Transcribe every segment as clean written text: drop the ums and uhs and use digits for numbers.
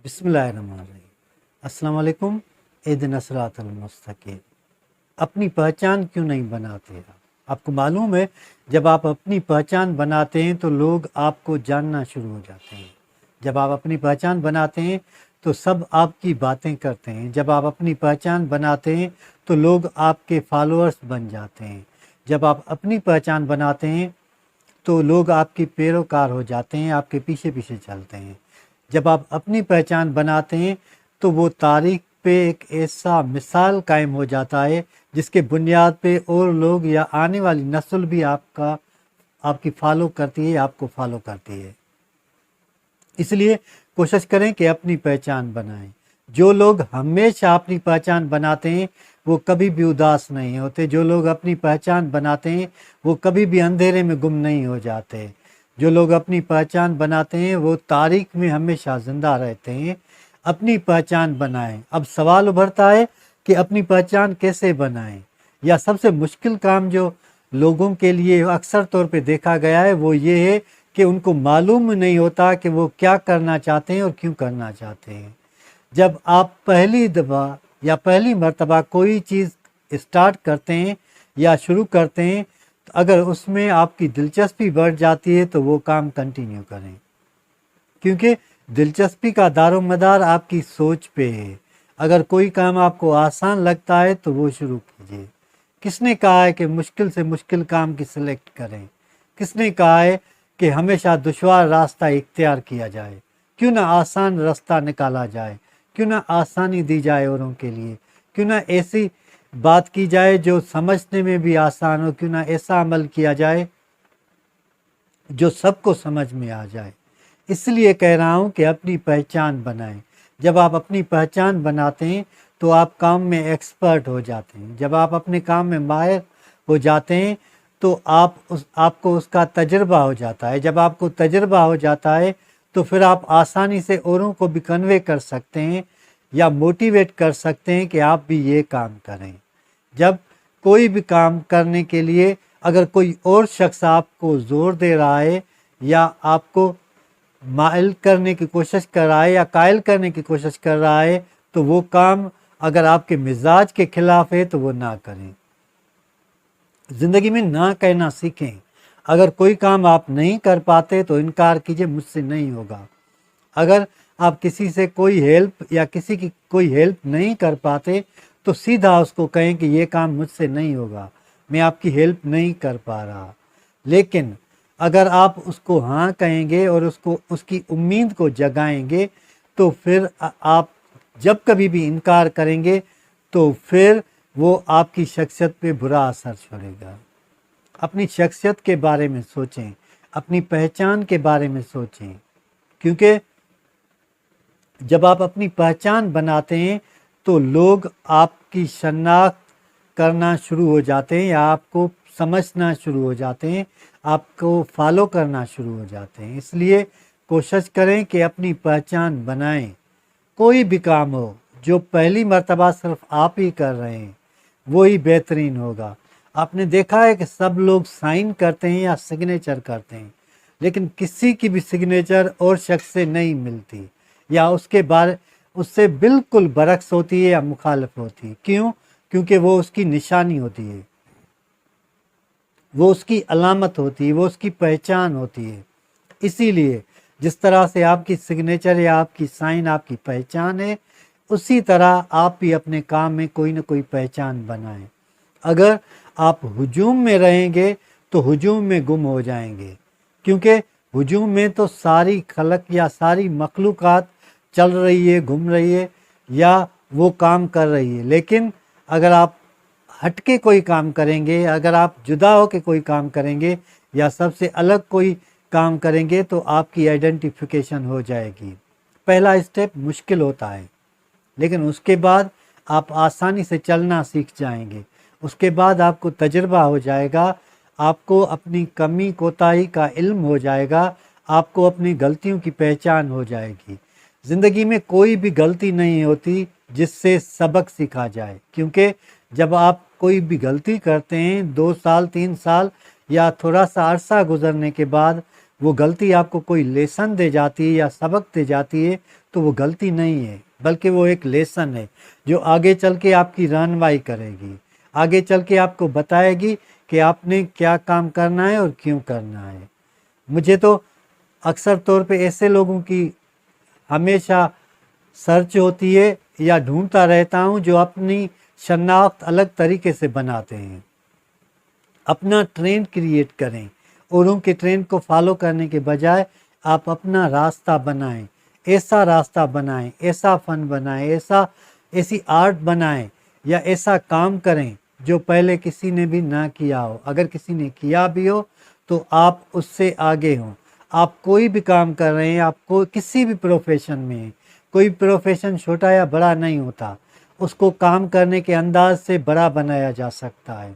बिस्मिल्लाहिर्रहमानिर्रहीम। अस्सलाम वालेकुम। इहदिना सिरातल मुस्तकीम। अपनी पहचान क्यों नहीं बनाते आप? आपको मालूम है, जब आप अपनी पहचान बनाते हैं तो लोग आपको जानना शुरू हो जाते हैं। जब आप अपनी पहचान बनाते हैं तो सब आपकी बातें करते हैं। जब आप अपनी पहचान बनाते हैं तो लोग आपके फॉलोअर्स बन जाते हैं। जब आप अपनी पहचान बनाते हैं तो लोग आपके पैरोकार हो जाते हैं, आपके पीछे पीछे चलते हैं। जब आप अपनी पहचान बनाते हैं तो वो तारीख पे एक ऐसा मिसाल कायम हो जाता है जिसके बुनियाद पे और लोग या आने वाली नस्ल भी आपकी फॉलो करती है, आपको फॉलो करती है। इसलिए कोशिश करें कि अपनी पहचान बनाएं। जो लोग हमेशा अपनी पहचान बनाते हैं वो कभी भी उदास नहीं होते। जो लोग अपनी पहचान बनाते हैं वो कभी भी अंधेरे में गुम नहीं हो जाते। जो लोग अपनी पहचान बनाते हैं वो तारीख में हमेशा जिंदा रहते हैं। अपनी पहचान बनाएं। अब सवाल उभरता है कि अपनी पहचान कैसे बनाएं, या सबसे मुश्किल काम जो लोगों के लिए अक्सर तौर पे देखा गया है वो ये है कि उनको मालूम नहीं होता कि वो क्या करना चाहते हैं और क्यों करना चाहते हैं। जब आप पहली दफ़ा या पहली मर्तबा कोई चीज़ स्टार्ट करते हैं या शुरू करते हैं तो अगर उसमें आपकी दिलचस्पी बढ़ जाती है तो वो काम कंटिन्यू करें, क्योंकि दिलचस्पी का दारोमदार आपकी सोच पे है। अगर कोई काम आपको आसान लगता है तो वो शुरू कीजिए। किसने कहा है कि मुश्किल से मुश्किल काम की सिलेक्ट करें? किसने कहा है कि हमेशा दुश्वार रास्ता इख्तियार किया जाए? क्यों ना आसान रास्ता निकाला जाए? क्यों ना आसानी दी जाए औरों के लिए? क्यों ना ऐसी बात की जाए जो समझने में भी आसान हो? क्यों ना ऐसा अमल किया जाए जो सबको समझ में आ जाए? इसलिए कह रहा हूँ कि अपनी पहचान बनाएं। जब आप अपनी पहचान बनाते हैं तो आप काम में एक्सपर्ट हो जाते हैं। जब आप अपने काम में माहिर हो जाते हैं तो आपको उसका तजुर्बा हो जाता है। जब आपको तजुर्बा हो जाता है तो फिर आप आसानी से औरों को भी कन्वे कर सकते हैं या मोटिवेट कर सकते हैं कि आप भी ये काम करें। जब कोई भी काम करने के लिए अगर कोई और शख्स आपको ज़ोर दे रहा है या आपको माइल करने की कोशिश कर रहा है या कायल करने की कोशिश कर रहा है तो वो काम अगर आपके मिजाज के खिलाफ है तो वो ना करें। ज़िंदगी में ना कहना सीखें। अगर कोई काम आप नहीं कर पाते तो इनकार कीजिए, मुझसे नहीं होगा। अगर आप किसी से कोई हेल्प या किसी की कोई हेल्प नहीं कर पाते तो सीधा उसको कहें कि ये काम मुझसे नहीं होगा, मैं आपकी हेल्प नहीं कर पा रहा। लेकिन अगर आप उसको हाँ कहेंगे और उसको उसकी उम्मीद को जगाएंगे तो फिर आप जब कभी भी इनकार करेंगे तो फिर वो आपकी शख्सियत पे बुरा असर छोड़ेगा। अपनी शख्सियत के बारे में सोचें, अपनी पहचान के बारे में सोचें, क्योंकि जब आप अपनी पहचान बनाते हैं तो लोग आपकी शनाख्त करना शुरू हो जाते हैं या आपको समझना शुरू हो जाते हैं, आपको फॉलो करना शुरू हो जाते हैं। इसलिए कोशिश करें कि अपनी पहचान बनाएं। कोई भी काम हो जो पहली मर्तबा सिर्फ आप ही कर रहे हैं वही बेहतरीन होगा। आपने देखा है कि सब लोग साइन करते हैं या सिग्नेचर करते हैं, लेकिन किसी की भी सिग्नेचर और शख्स से नहीं मिलती या उससे बिल्कुल बरक्स होती है या मुखालिफ होती है। क्यों? क्योंकि वो उसकी निशानी होती है, वो उसकी अलामत होती है, वो उसकी पहचान होती है। इसीलिए जिस तरह से आपकी सिग्नेचर या आपकी साइन आपकी पहचान है, उसी तरह आप भी अपने काम में कोई ना कोई पहचान बनाएं। अगर आप हुजूम में रहेंगे तो हुजूम में गुम हो जाएंगे, क्योंकि हुजूम में तो सारी खलक या सारी मखलूक़ात चल रही है, घूम रही है या वो काम कर रही है। लेकिन अगर आप हटके कोई काम करेंगे, अगर आप जुदा हो के कोई काम करेंगे या सबसे अलग कोई काम करेंगे तो आपकी आइडेंटिफिकेशन हो जाएगी। पहला स्टेप मुश्किल होता है, लेकिन उसके बाद आप आसानी से चलना सीख जाएंगे। उसके बाद आपको तजुर्बा हो जाएगा, आपको अपनी कमी कोताही का इल्म हो जाएगा, आपको अपनी गलतियों की पहचान हो जाएगी। ज़िंदगी में कोई भी गलती नहीं होती जिससे सबक सीखा जाए, क्योंकि जब आप कोई भी गलती करते हैं 2 साल 3 साल या थोड़ा सा अरसा गुजरने के बाद وہ غلطی آپ کو کوئی لیسن دے جاتی ہے یا سبق دے جاتی ہے تو وہ غلطی نہیں ہے، بلکہ وہ ایک لیسن ہے جو آگے چل کے آپ کی رہنمائی کرے گی، آگے چل کے آپ کو بتائے گی کہ آپ نے کیا کام کرنا ہے اور کیوں کرنا ہے۔ مجھے تو اکثر طور پہ ایسے لوگوں کی ہمیشہ سرچ ہوتی ہے یا ڈھونڈتا رہتا ہوں جو اپنی شناخت الگ طریقے سے بناتے ہیں، اپنا ٹرینڈ کریٹ کریں اور ان کے ٹرینڈ کو فالو کرنے کے بجائے آپ اپنا راستہ بنائیں، ایسا راستہ بنائیں، ایسا فن بنائیں، ایسی آرٹ بنائیں یا ایسا کام کریں جو پہلے کسی نے بھی نہ کیا ہو۔ اگر کسی نے کیا بھی ہو تو آپ اس سے آگے ہوں۔ آپ کوئی بھی کام کر رہے ہیں، آپ کو کسی بھی پروفیشن میں ہیں، کوئی پروفیشن چھوٹا یا بڑا نہیں ہوتا، اس کو کام کرنے کے انداز سے بڑا بنایا جا سکتا ہے۔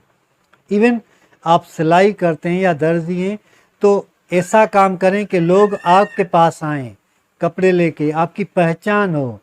ایون آپ سلائی کرتے ہیں یا درزی ہیں تو ایسا کام کریں کہ لوگ آپ کے پاس آئیں کپڑے لے کے، آپ کی پہچان ہو،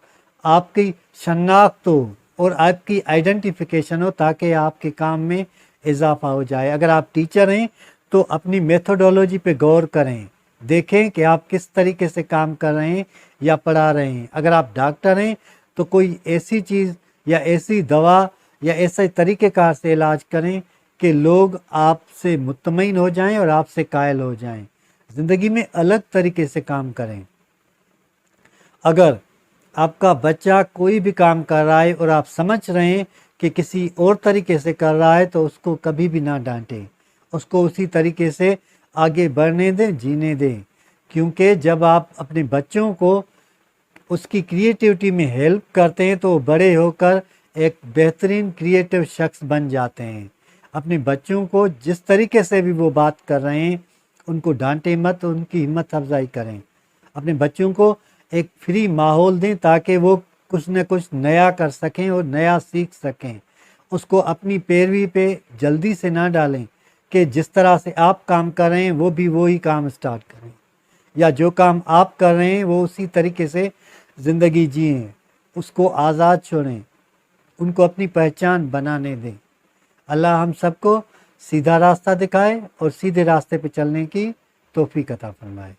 آپ کی شناخت ہو اور آپ کی آئیڈینٹیفیکیشن ہو تاکہ آپ کے کام میں اضافہ ہو جائے۔ اگر آپ ٹیچر ہیں تو اپنی میتھڈولوجی پہ غور کریں، دیکھیں کہ آپ کس طریقے سے کام کر رہے ہیں یا پڑھا رہے ہیں۔ اگر آپ ڈاکٹر ہیں تو کوئی ایسی چیز یا ایسی دوا یا ایسے طریقہ کار سے علاج کریں کہ لوگ آپ سے مطمئن ہو جائیں اور آپ سے قائل ہو جائیں۔ زندگی میں الگ طریقے سے کام کریں۔ اگر آپ کا بچہ کوئی بھی کام کر رہا ہے اور آپ سمجھ رہے ہیں کہ کسی اور طریقے سے کر رہا ہے تو اس کو کبھی بھی نہ ڈانٹیں، اس کو اسی طریقے سے آگے بڑھنے دیں، جینے دیں، کیونکہ جب آپ اپنے بچوں کو اس کی کریٹیوٹی میں ہیلپ کرتے ہیں تو وہ بڑے ہو کر ایک بہترین کریٹیو شخص بن جاتے ہیں۔ اپنے بچوں کو جس طریقے سے بھی وہ بات کر رہے ہیں ان کو ڈانٹیں مت، ان کی ہمت افزائی کریں۔ اپنے بچوں کو ایک فری ماحول دیں تاکہ وہ کچھ نہ کچھ نیا کر سکیں اور نیا سیکھ سکیں۔ اس کو اپنی پیروی پہ جلدی سے نہ ڈالیں کہ جس طرح سے آپ کام کر رہے ہیں وہ بھی وہی کام سٹارٹ کریں، یا جو کام آپ کر رہے ہیں وہ اسی طریقے سے زندگی جئیں۔ اس کو آزاد چھوڑیں، ان کو اپنی پہچان بنانے دیں۔ اللہ ہم سب کو سیدھا راستہ دکھائے اور سیدھے راستے پہ چلنے کی توفیق عطا فرمائے۔